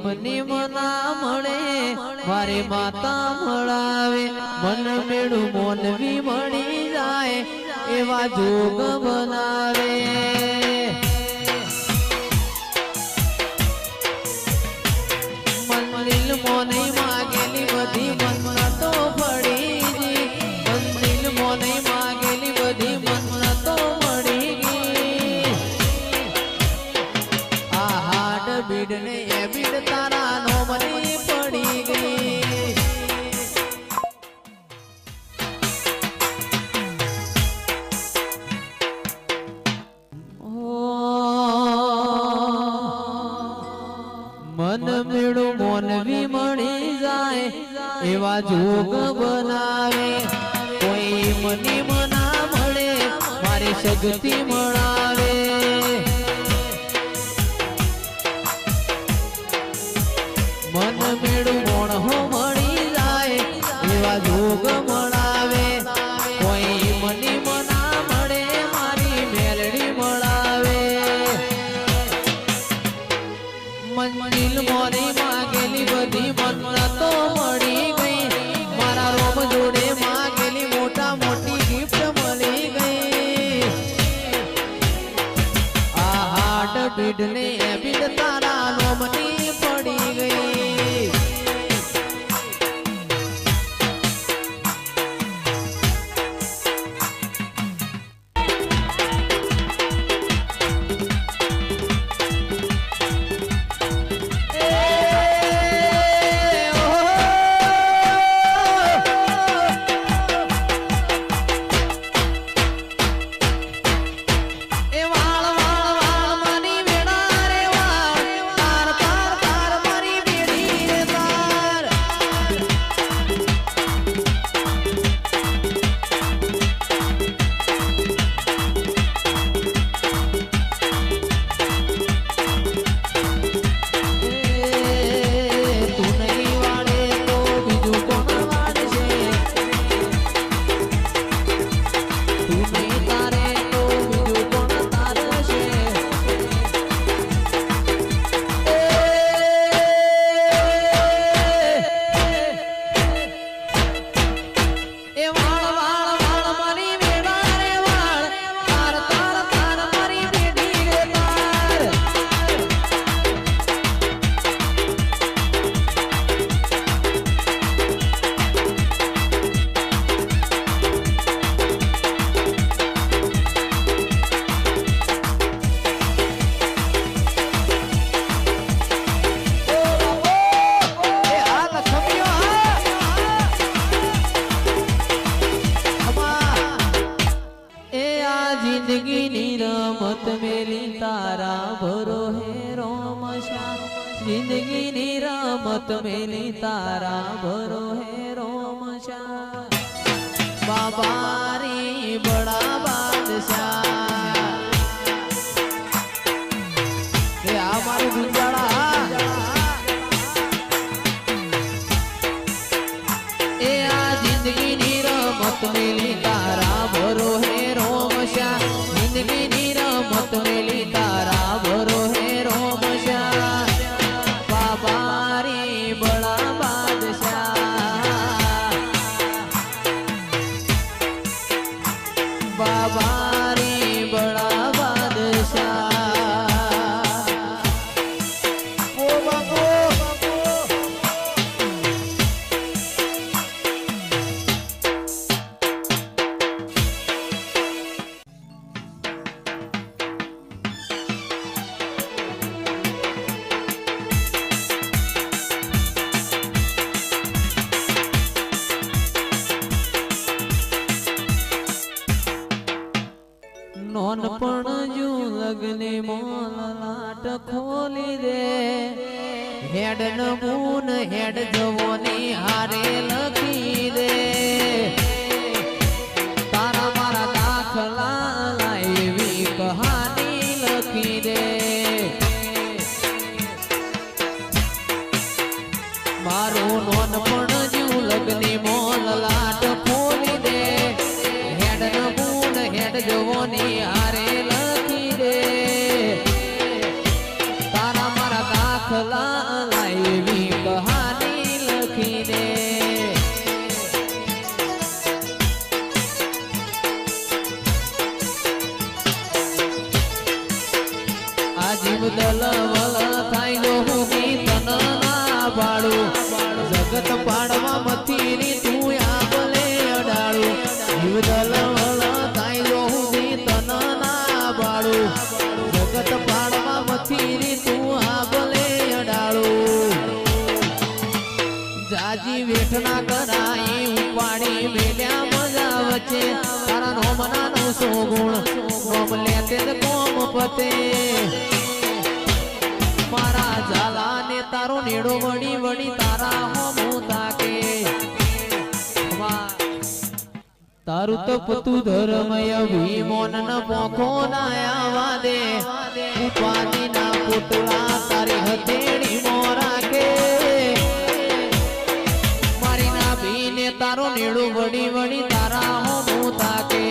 money મના મળે મારે માતા મળાવે મન મેળું મોનવી મળી જાય એવા જોગ બનાવે મંદિર મોને માગેલી બધી મન્નતો પડી ગઈ મંદિર મોને માગેલી બધી મન્નતો મળી ગઈ આ હાડ બીડ ને એ બીડ તારા નો મની પડી ગઈ મન મેળું મોનવી મળી જાય એવા જોગ બનાવે કોઈ મની મના મળે મારી શક્તિ મળાવે મન મેળું મોણહો મળી જાય એવા જોગ મળાવે કોઈ મની મના મળે મારી મેલડી મળાવે મંદિર મોરી માગેલી બધી મન્નતો મળી ગઈ મારા રોમ જોડે માગેલી મોટા મોટી ગિફ્ટ મળી ગઈ આ હાટ બીડ ને એ બીડ તારા નોમની પડી ગઈ जिंदगी रमत मेली तारा भरो है रोमशा जिंदगी रमत मेली तारा भरो है रोमशा बाबारी बड़ा बादशाह हमारे गुंजाड़ा ए आ जिंदगी रमत मेली तारा भरो है रोमशा जिंदगी रमत मेली तारा भरो है रोमशा बाबारी बड़ा बादशाह बाबारी बड़ा बादशाह नोनपण जू लगने मोल लाट खोली दे हेड नमून हेड जवोनी हारे लखी दे तारा मारा दाखला लाइवी कहानी लखी दे मारो नोनपण जू लगने मोल लाट खोली दे हेड नमून हेड जवोनी हारे लखी दे तारा मारा दाखला લાવી કહાની લખીને આ જીવ દલવલ થાય જો હું ગીતન ના પાડું જગત પાડવા મથી તું આબલે અડાડું જીવ દલવલ થાય જો હું ગીતન ના પાડું જગત પાડવા મથી તું આબલે અડાડું જાજી વેઠના કરાઈ ઉપાડી મેલ્યા મજા વચ્ચે તારા નોમના નો સોગુણ નોમ લેતે કોમ પતે મારા ઝાલા ને તારો નેડો વળી વળી તારા હોમું તાકે તારું તપતું ધર્મય વિમોન ન પોખો ના આવા દે ઉપાધિ ના પુતળા તારી હથેળી મોરા કે મારી ના ભીને તારો નેડો વળી વળી તારા હોમું તાકે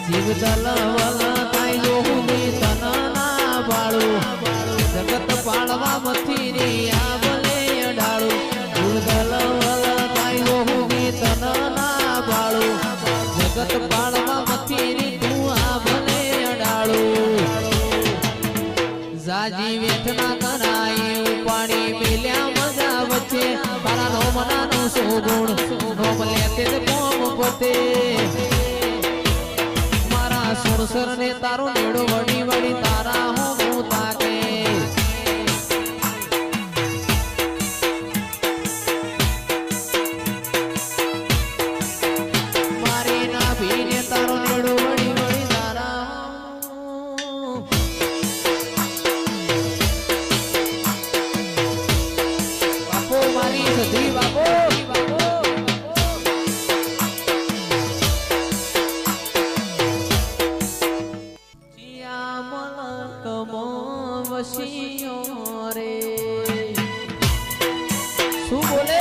જીવ દલવલ થાય જો હું તન ના પાડું જગત પાડવા મથી રે આબલે અડાડું જીવ દલવલ થાય જો હું તન ના પાડું જગત પાડવા મથી રે તું આબલે અડાડું જાજી વેઠના કરાઈ ઉપાડી મેલ્યા મજા વચ્ચે તારા નોમના નો સોગુણ નોમ લેતે કોમ પતે સુરસર ને તારો નેડો વળી વળી તારા હોમું તાકે મારી ના ભીને તારો નેડો વળી વળી તારા બાપો મારી સધી બાપો રે શું બોલે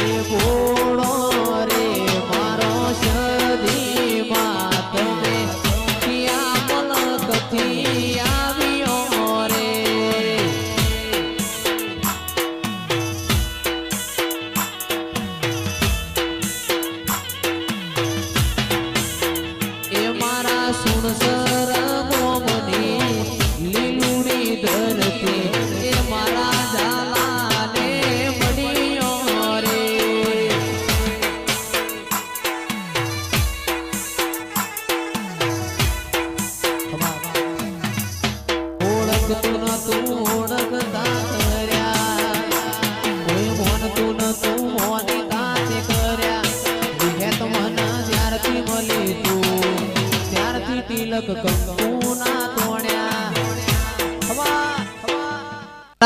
એ બોળો રે મારો સદી માં તમે ક્યાં મલકથી આવ્યો રે સુણસર મોમની લીલુડી ધરતી એ મારા ઝાલાને મળ્યો રે ઓળખતું ન તું ઓળખતા કર્યા કોઈ મોનતું ન તું મોની તાતે કર્યા વિહેત મન ત્યારથી મળી તું તિલક કંકુના તોડ્યા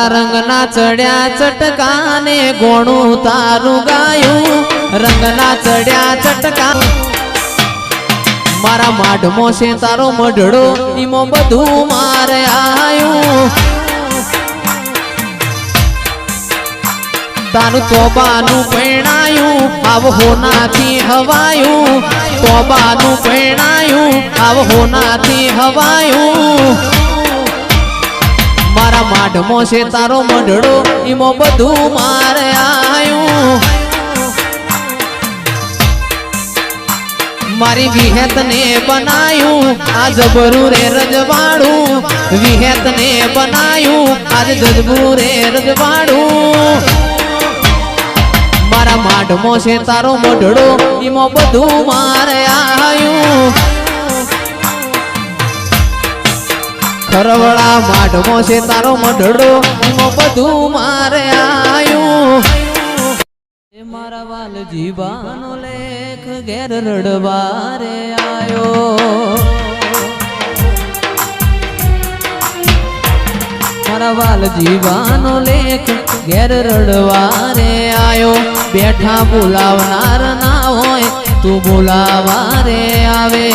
રંગના ચડ્યા ચટકાને ગોણું તારું ગાયું રંગના ચડ્યા ચટકા મારા માઢમો છે તારો મઢડો ઈમો બધું મારે આયું તારું તોબાનું પૈણાયું આવ હોનાથી હવાયું તોબાનું પૈણાયું આવ હોનાથી હવાયું મારા માઢમો છે તારો મઢડો ઈમો બધું મારે આયું મારી વિહેત ને બનાયું આ જબરું રે રજવાડું વિહેત ને બનાયું આજ જજબું રે રજવાડું મારા માઢમો છે તારો મઢડો ઈમો બધું મારે આયું ખરવડા માઢમો છે તારો મઢડો ઈમો બધું મારે આયું મારા વાલ જીવાનો લેખ ઘેર રડવારે આયો મારા વાલ જીવાનો લેખ ઘેર રડવારે આયો બેઠા બોલાવનાર ના હોય તું બોલાવારે આવે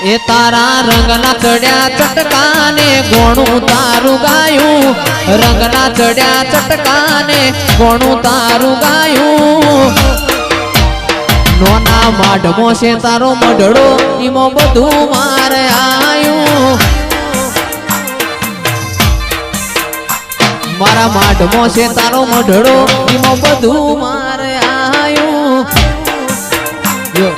એ તારા રંગના ચડ્યા ચટકાને ગોણું તારું ગાયું રંગના ચડ્યા ચટકાને ગોણું તારું ગાયું નોના માઢમો છે તારો મઢડો ઈમો બધું મારે આયું મારા માઢમો છે તારો મઢડો ઈમો બધું મારે આયું યો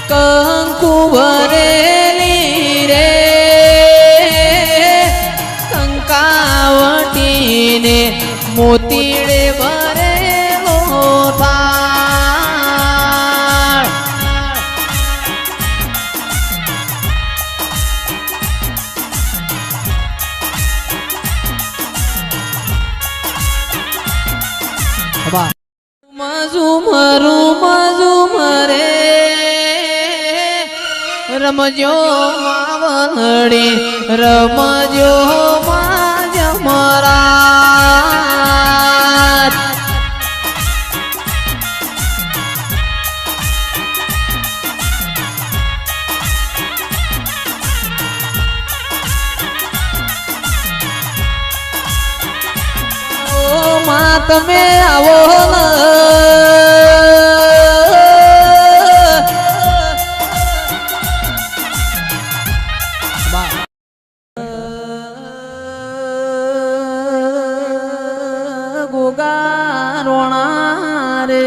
કંકુ ભરેલી રે કંકાવટીને મોતીડે ભરેલો થાળ મરે રમજો માવલડી રમજો માજ મરાત ઓ મા તમે આવો રોણા રે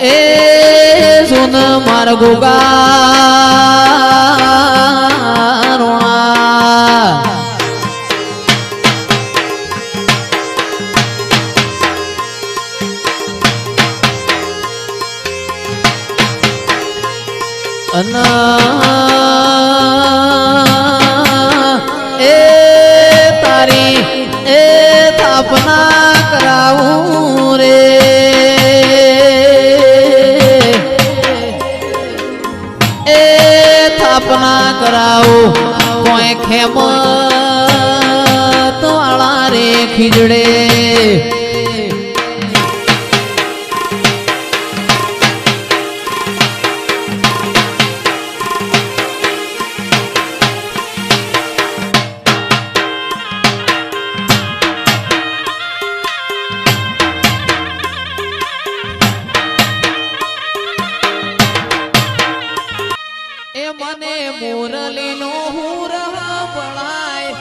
એ સુન માર ગોગા રોણા એ તારી એ થાપના કરાવું રે એ થાપના કરાવું કોઈ ખેમ તો આળા રે ખીજડે મને મુરલી નો હુરહ પડાય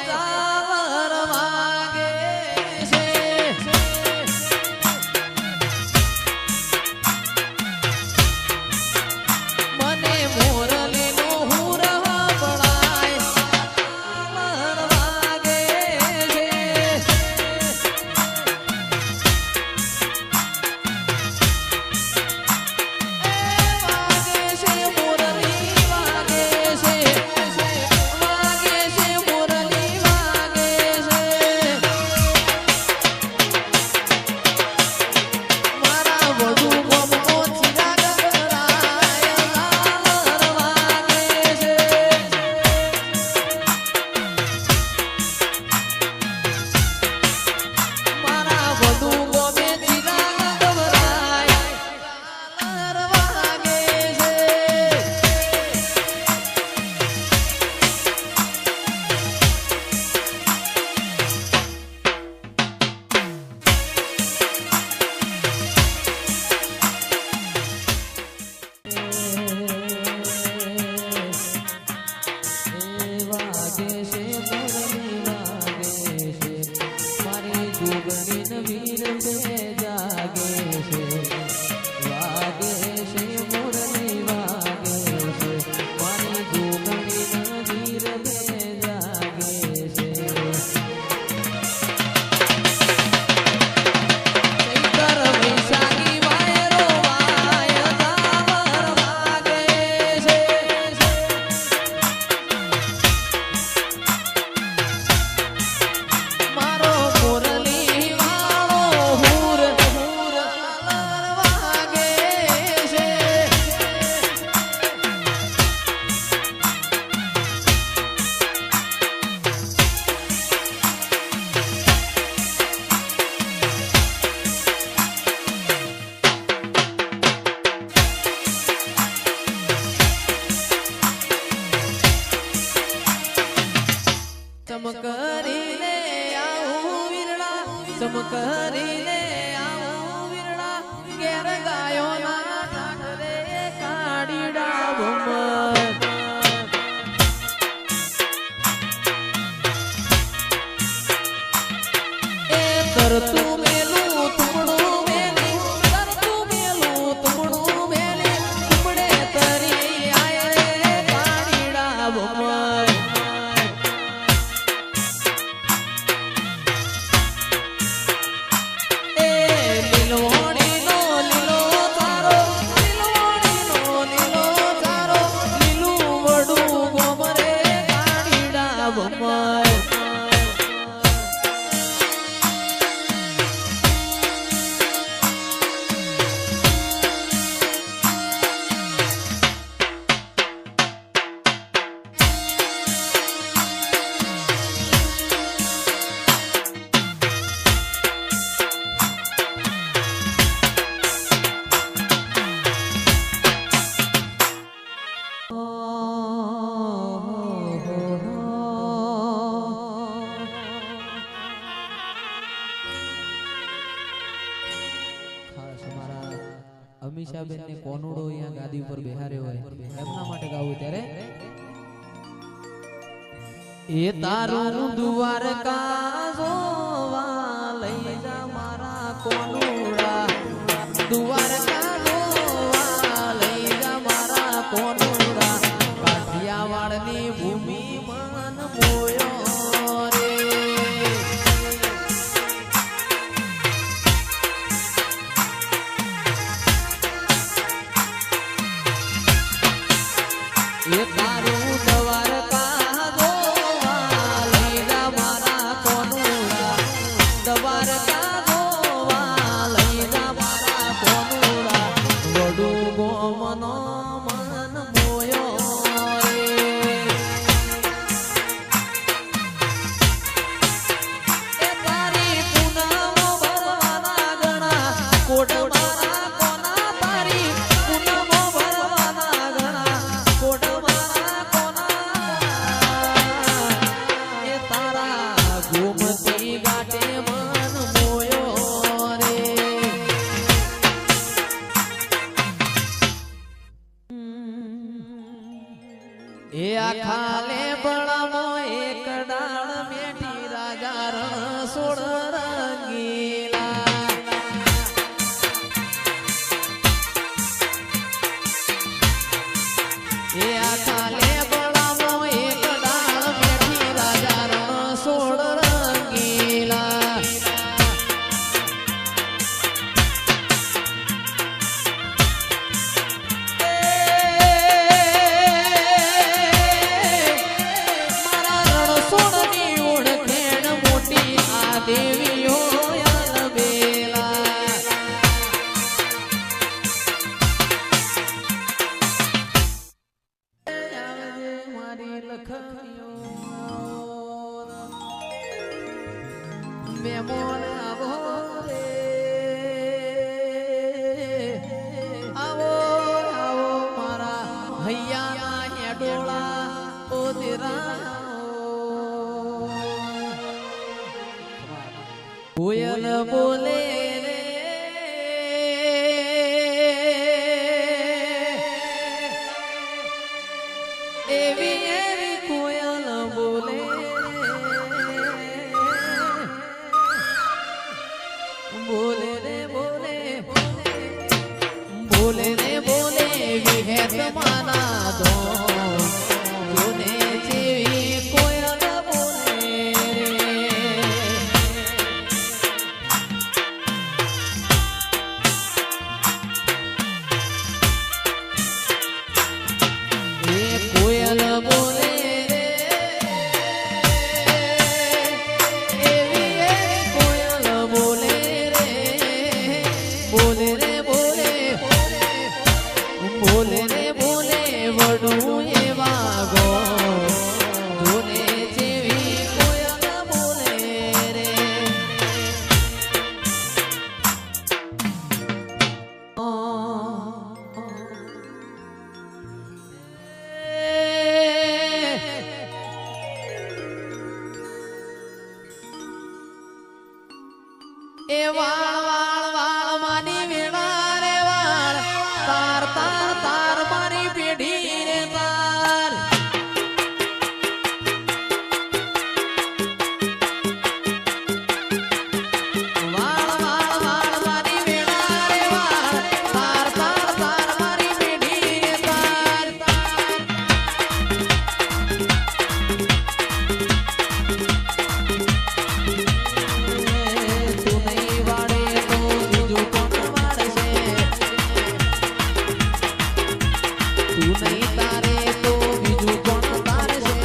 ચાવર વાગે છે મને મુરલી નો હુરહ પડાય ચાવર વાગે છે મારો મુરલી વાળો ચમકરીને આવું વીરડા ચમકરીને આવું વીરડા ઘેર ગાયો ના ઠાઠરે કાડીડા ભમર એ તરતું મેલું તુમડું મેલી તરતું મેલું તુમડું મેલી તુમડે તરી આય રે કાડીડા ભમર અમીષાબેન ને કોનુડો અહીંયા ગાદી ઉપર બેહાર્યો હોય એમના માટે ગાવું ત્યારે એ તારું દ્વારકા જોવા લઈ જા મારા કોનુડા દ્વારકા જોવા લઈ જા મારા કોનુડા કાઠિયાવાડની ભૂમિ મન મોયો એ તારું દ્વારકા જોવા લઈ જા મારા કોનુડા દ્વારકા જોવા લઈ જા મારા કોનુડા વડું ગોમનો મન મોયો રે એ તારી પૂનમો ભરવાના ગણા કોટ મારા કોના તારી પૂનમો ભરવાના ગણા કોટ ગોમતી ગાટે મન મોયો રે એ આખાલે બળામો એક ડાળ મેઠી રાજા રણ સોળ રંગીલા એ આખાલે બળામો એક ડાળ મેઠી રાજા રણ સોળ દેવીઓ બેલા મારી લખણીઓ મેમોન આવો રે આવો આવો મારા હૈયા હેડોળા ઓ દેરા કોયલ બોલે રે એવી એવી કોયલ બોલે બોલે રે બોલે બોલે રે બોલે વિહેત માના દો જોને જેવી કોયલ બોલે રે એ વાળ વાળ વાળ માની વેળા રે વાળ તાર તાર તાર મારી પેઢી રે તાર વાળ વાળ વાળ માની વેળા રે વાળ તાર તાર તાર મારી પેઢી રે તાર તું નહીં વાળે તો બીજું કોણ વાળશે તું નહીં તારે તો બીજું કોણ તારશે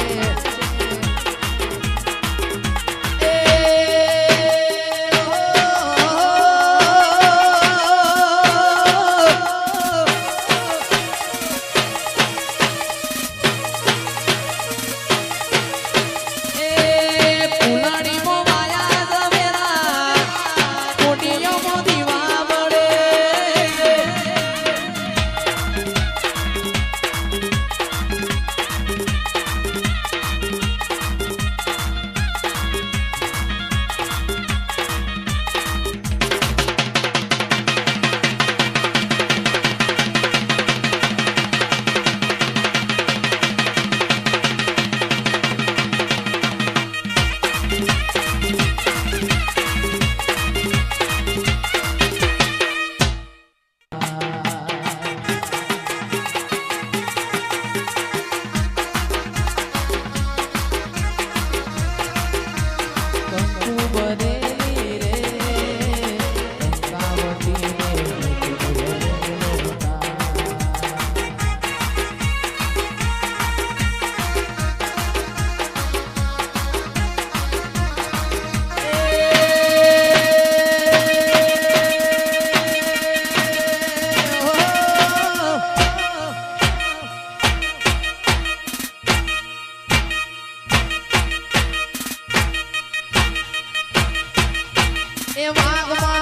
એ વાઘ